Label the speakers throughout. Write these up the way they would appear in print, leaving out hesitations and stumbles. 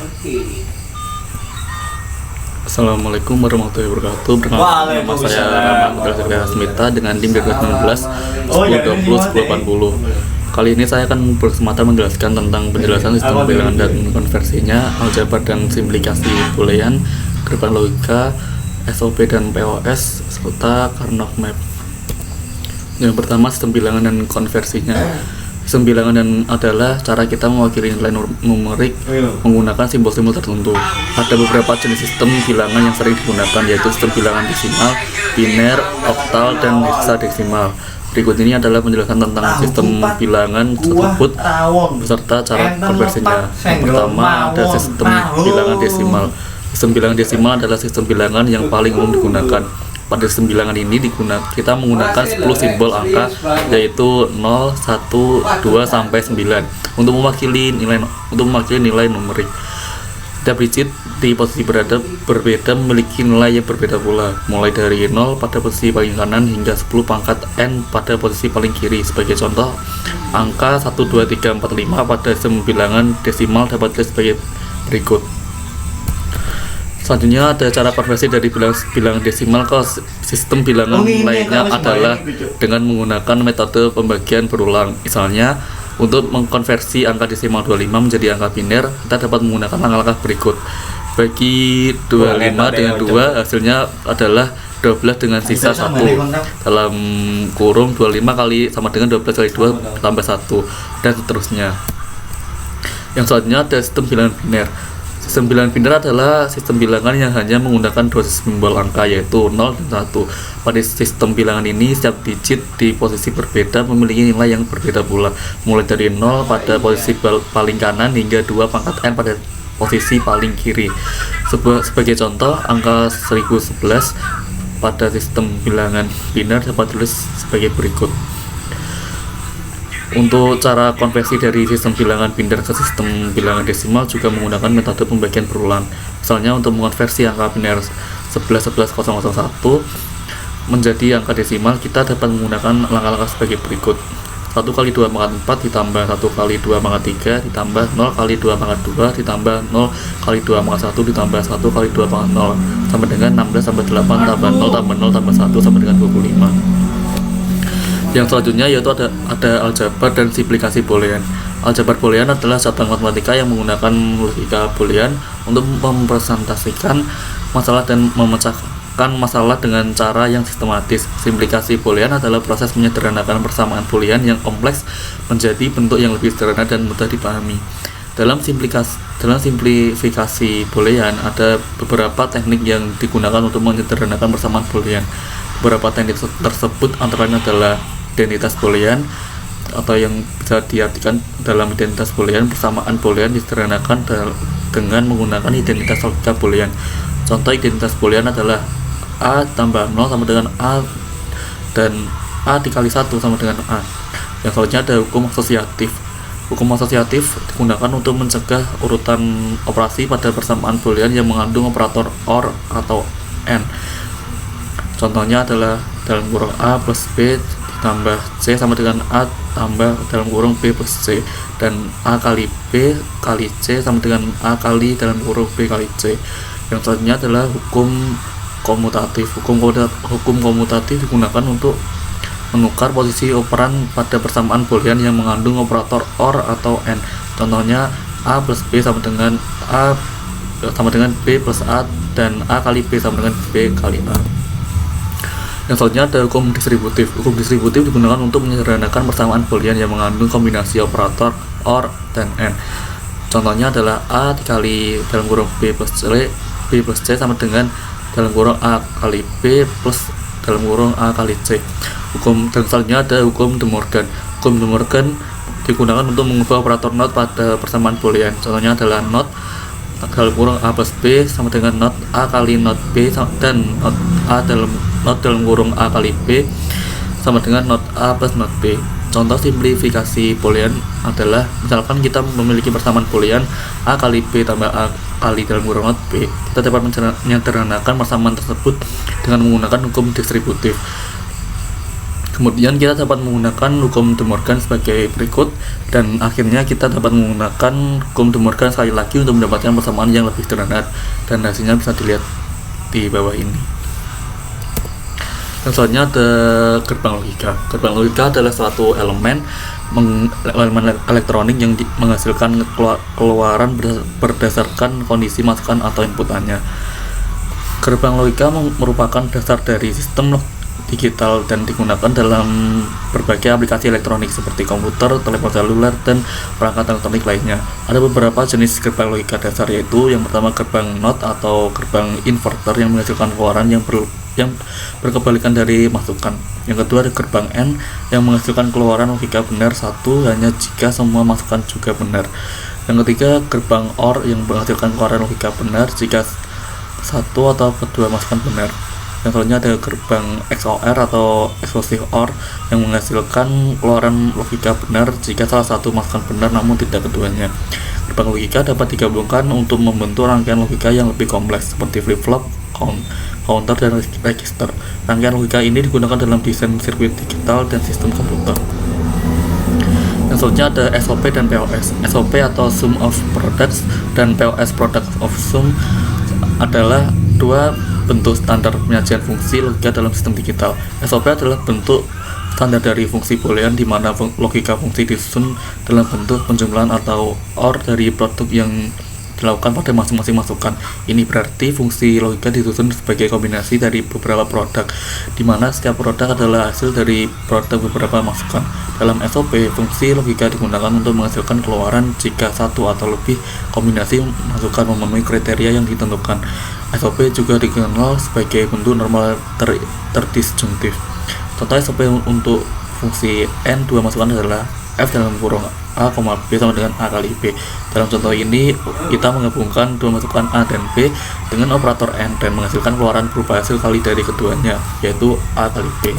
Speaker 1: Oke.
Speaker 2: Assalamualaikum warahmatullahi wabarakatuh. Perkenalkan, nama saya Rahman Gresik Smita dengan NIM 2019 1020 1080. Kali ini saya akan berkesempatan menjelaskan tentang penjelasan sistem bilangan dan konversinya, aljabar dan simplikasi boolean, gerbang logika, SOP dan POS, serta Karnaugh Map. Yang pertama, sistem bilangan dan konversinya. Sistem bilangan dan adalah cara kita mewakili nilai numerik menggunakan simbol-simbol tertentu. Ada beberapa jenis sistem bilangan yang sering digunakan, yaitu sistem bilangan desimal, biner, oktal, dan hexadesimal. Berikut ini adalah penjelasan tentang sistem bilangan tersebut beserta cara konversinya. Yang pertama, ada sistem bilangan desimal. Sistem bilangan desimal adalah sistem bilangan yang paling umum digunakan. Pada sistem bilangan ini kita menggunakan 10 simbol angka, yaitu 0, 1, 2 sampai 9 untuk mewakili nilai numerik. Setiap digit di posisi berbeda memiliki nilai yang berbeda pula, mulai dari 0 pada posisi paling kanan hingga 10 pangkat n pada posisi paling kiri. Sebagai contoh, angka 1, 2, 3, 4, 5 pada sistem bilangan desimal dapat dilihat sebagai berikut. Selanjutnya ada cara konversi dari bilangan desimal ke sistem bilangan lainnya adalah dengan menggunakan metode pembagian berulang. Misalnya, untuk mengkonversi angka desimal 25 menjadi angka biner, kita dapat menggunakan langkah-langkah berikut. Bagi 25 dengan 2, hasilnya adalah 12 dengan sisa 1. Dalam kurung 25 kali sama dengan 12 kali 2 tambah 1, dan seterusnya. Yang selanjutnya ada sistem bilangan biner. Sistem bilangan biner adalah sistem bilangan yang hanya menggunakan dua simbol angka, yaitu 0 dan 1. Pada sistem bilangan ini, setiap digit di posisi berbeda memiliki nilai yang berbeda pula, mulai dari 0 pada posisi paling kanan hingga 2 pangkat n pada posisi paling kiri. Sebagai contoh, angka 1011 pada sistem bilangan biner dapat ditulis sebagai berikut. Untuk cara konversi dari sistem bilangan biner ke sistem bilangan desimal juga menggunakan metode pembagian berulang. Misalnya, untuk mengonversi angka biner 1111.001 menjadi angka desimal, kita dapat menggunakan langkah-langkah sebagai berikut. 1 kali 2 pangkat 4 ditambah 1 kali 2 pangkat 3 ditambah 0 kali 2 pangkat 2 ditambah 0 kali 2 pangkat 1 ditambah 1 kali 2 pangkat 0 sama dengan 16 tambah 8 tambah 0 tambah 0 tambah 1 sama dengan 25. Yang selanjutnya yaitu ada aljabar dan simplikasi boolean. Aljabar boolean adalah cabang matematika yang menggunakan logika boolean untuk mempresentasikan masalah dan memecahkan masalah dengan cara yang sistematis. Simplikasi boolean adalah proses menyederhanakan persamaan boolean yang kompleks menjadi bentuk yang lebih sederhana dan mudah dipahami. Dalam simplifikasi boolean ada beberapa teknik yang digunakan untuk menyederhanakan persamaan boolean. Beberapa teknik tersebut antara lain adalah identitas boolean, atau yang bisa diartikan dalam identitas boolean, persamaan boolean disederhanakan dengan menggunakan identitas logika boolean. Contoh identitas boolean adalah A tambah 0 sama dengan A, dan A dikali 1 sama dengan A. Yang selanjutnya ada hukum asosiatif. Hukum asosiatif digunakan untuk mencegah urutan operasi pada persamaan boolean yang mengandung operator OR atau AND. Contohnya adalah dalam kurung A plus B tambah C sama dengan A tambah dalam kurung B plus C, dan A kali B kali C sama dengan A kali dalam kurung B kali C. Yang selanjutnya adalah hukum komutatif. Hukum komutatif digunakan untuk menukar posisi operan pada persamaan boolean yang mengandung operator OR atau AND. Contohnya A plus B sama dengan B plus A, dan A kali B sama dengan B kali A. Yang selanjutnya ada hukum distributif. Hukum distributif digunakan untuk menyederhanakan persamaan boolean yang mengandung kombinasi operator OR dan AND. Contohnya adalah A dikali dalam kurung B plus C sama dengan dalam kurung A kali B plus dalam kurung A kali C. Dan selanjutnya ada hukum De Morgan. Hukum De Morgan digunakan untuk mengubah operator not pada persamaan boolean. Contohnya adalah not dalam kurung A plus B sama dengan not A kali not B, dan not dalam kurung A kali B sama dengan not A plus not B. Contoh simplifikasi boolean adalah, misalkan kita memiliki persamaan boolean A kali B tambah A kali dalam kurung not B, kita dapat menyederhanakan persamaan tersebut dengan menggunakan hukum distributif. Kemudian kita dapat menggunakan hukum De Morgan sebagai berikut, dan akhirnya kita dapat menggunakan hukum De Morgan sekali lagi untuk mendapatkan persamaan yang lebih sederhana, dan hasilnya bisa dilihat di bawah ini. Dan selanjutnya ada gerbang logika. Gerbang logika adalah suatu elemen elektronik yang menghasilkan keluaran berdasarkan kondisi masukan atau inputannya. Gerbang logika merupakan dasar dari sistem digital dan digunakan dalam berbagai aplikasi elektronik seperti komputer, telepon seluler, dan perangkat elektronik lainnya. Ada beberapa jenis gerbang logika dasar, yaitu yang pertama gerbang NOT atau gerbang inverter yang menghasilkan keluaran yang berkebalikan dari masukan. Yang kedua ada gerbang N yang menghasilkan keluaran logika benar satu hanya jika semua masukan juga benar. Yang ketiga gerbang OR yang menghasilkan keluaran logika benar jika satu atau kedua masukan benar. Yang selanjutnya ada gerbang XOR atau exclusive OR yang menghasilkan keluaran logika benar jika salah satu masukan benar namun tidak keduanya. Gerbang logika dapat digabungkan untuk membentuk rangkaian logika yang lebih kompleks seperti flip-flop, counter, dan register. Rangkaian logika ini digunakan dalam desain sirkuit digital dan sistem komputer. Yang selanjutnya ada SOP dan POS. SOP atau Sum of Products dan POS Product of Sum adalah dua bentuk standar penyajian fungsi logika dalam sistem digital. SOP adalah bentuk standar dari fungsi boolean di mana logika fungsi disusun dalam bentuk penjumlahan atau OR dari produk yang dilakukan pada masing-masing masukan. Ini berarti fungsi logika disusun sebagai kombinasi dari beberapa produk, di mana setiap produk adalah hasil dari produk beberapa masukan. Dalam SOP, fungsi logika digunakan untuk menghasilkan keluaran jika satu atau lebih kombinasi masukan memenuhi kriteria yang ditentukan. SOP juga dikenal sebagai bentuk normal terdisjungtif. Contoh SOP untuk fungsi N, dua masukan adalah F dalam kurung A, B sama dengan A kali B. Dalam contoh ini, kita menggabungkan dua masukan A dan B dengan operator N dan menghasilkan keluaran berupa hasil kali dari keduanya, yaitu A kali B.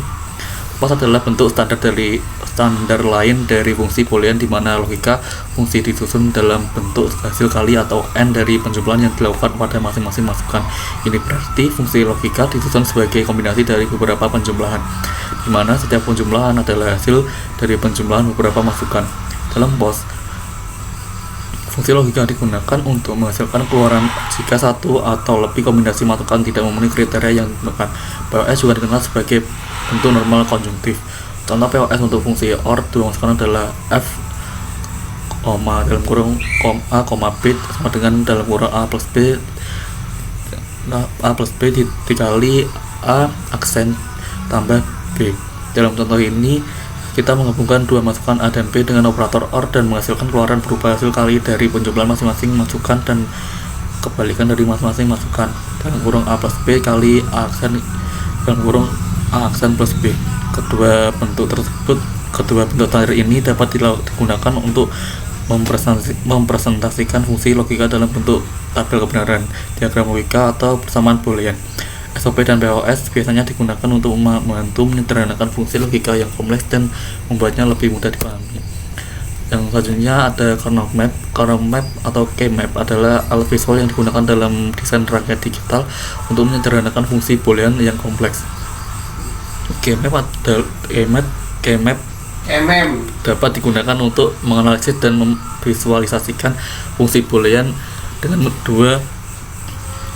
Speaker 2: POS adalah bentuk standar lain dari fungsi boolean di mana logika fungsi disusun dalam bentuk hasil kali atau N dari penjumlahan yang dilakukan pada masing-masing masukan. Ini berarti fungsi logika disusun sebagai kombinasi dari beberapa penjumlahan, di mana setiap penjumlahan adalah hasil dari penjumlahan beberapa masukan. Dalam POS, fungsi logika digunakan untuk menghasilkan keluaran jika satu atau lebih kombinasi masukan tidak memenuhi kriteria yang ditentukan. POS juga dikenal sebagai bentuk normal konjungtif. Contoh POS untuk fungsi OR, dua masukan adalah F, dalam kurung A, B sama dengan dalam kurung A plus B dikali A aksen tambah B. Dalam contoh ini, kita menggabungkan dua masukan A dan B dengan operator OR dan menghasilkan keluaran berupa hasil kali dari penjumlahan masing-masing masukan dan kebalikan dari masing-masing masukan. Dalam kurung A plus B kali A aksen dalam kurung A aksen plus B. Kedua bentuk standar ini dapat digunakan untuk mempresentasikan fungsi logika dalam bentuk tabel kebenaran, diagram logika, atau persamaan boolean. SOP dan POS biasanya digunakan untuk membantu menyederhanakan fungsi logika yang kompleks dan membuatnya lebih mudah dipahami. Yang selanjutnya ada kernel map. Kernel map atau K-map adalah alat visual yang digunakan dalam desain rangkaian digital untuk menyederhanakan fungsi boolean yang kompleks. K-map dapat digunakan untuk menganalisis dan memvisualisasikan fungsi boolean dengan dua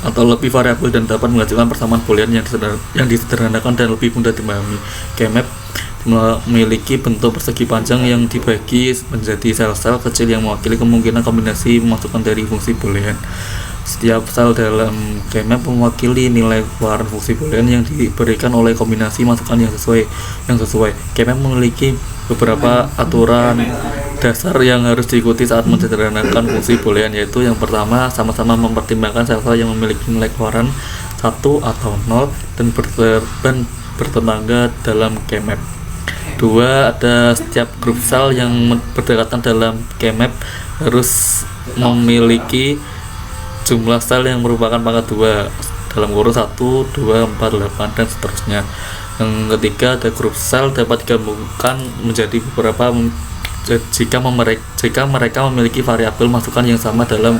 Speaker 2: atau lebih variabel dan dapat menghasilkan persamaan boolean yang disederhanakan dan lebih mudah dipahami. K-map memiliki bentuk persegi panjang yang dibagi menjadi sel-sel kecil yang mewakili kemungkinan kombinasi masukan dari fungsi boolean. Setiap sel dalam K-map mewakili nilai keluaran fungsi boolean yang diberikan oleh kombinasi masukan yang sesuai. K-map memiliki beberapa aturan dasar yang harus diikuti saat menyederhanakan fungsi boolean, yaitu yang pertama, sama-sama mempertimbangkan sel-sel yang memiliki nilai keluaran 1 atau 0 dan bertetangga dalam K-map. 2. Ada setiap grup sel yang berdekatan dalam K-map harus memiliki jumlah sel yang merupakan pangkat 2 dalam kurung 1, 2, 4, 8 dan seterusnya. Yang ketiga, ada grup sel dapat digabungkan menjadi beberapa jika mereka memiliki variabel masukan yang sama dalam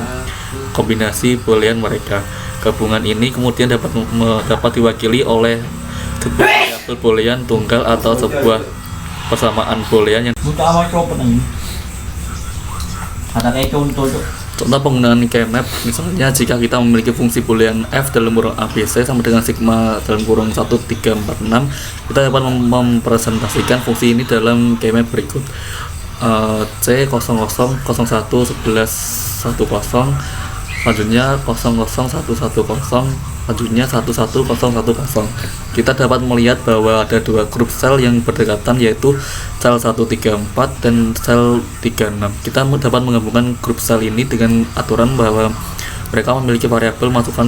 Speaker 2: kombinasi boolean mereka. Gabungan ini kemudian dapat diwakili oleh sebuah variabel boolean tunggal atau sebuah persamaan boolean yang
Speaker 1: ada kayak contoh tuh.
Speaker 2: contoh penggunaan keymap. Misalnya jika kita memiliki fungsi boolean f dalam kurung abc sama dengan sigma dalam kurung 1, 3, 4, 6, kita dapat mempresentasikan fungsi ini dalam keymap berikut. C 00 01 11 10, selanjutnya 00110, selanjutnya 11010. Kita dapat melihat bahwa ada dua grup sel yang berdekatan, yaitu sel 134 dan sel 36. Kita dapat menggabungkan grup sel ini dengan aturan bahwa mereka memiliki variabel masukan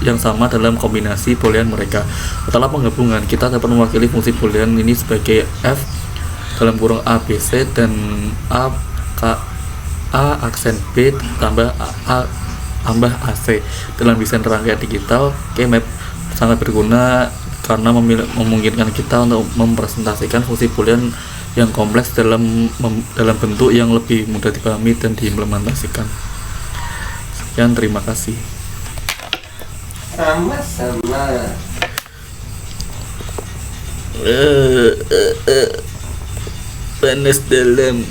Speaker 2: yang sama dalam kombinasi boolean mereka. Setelah penggabungan, kita dapat mewakili fungsi boolean ini sebagai f dalam kurung ABC dan A aksen B tambah A tambah AC. Dalam desain rangkaian digital, keymap sangat berguna karena memungkinkan kita untuk mempresentasikan fungsi boolean yang kompleks dalam bentuk yang lebih mudah dipahami dan diimplementasikan. Sekian, terima kasih.
Speaker 3: Sama-sama.
Speaker 2: Panas dalam.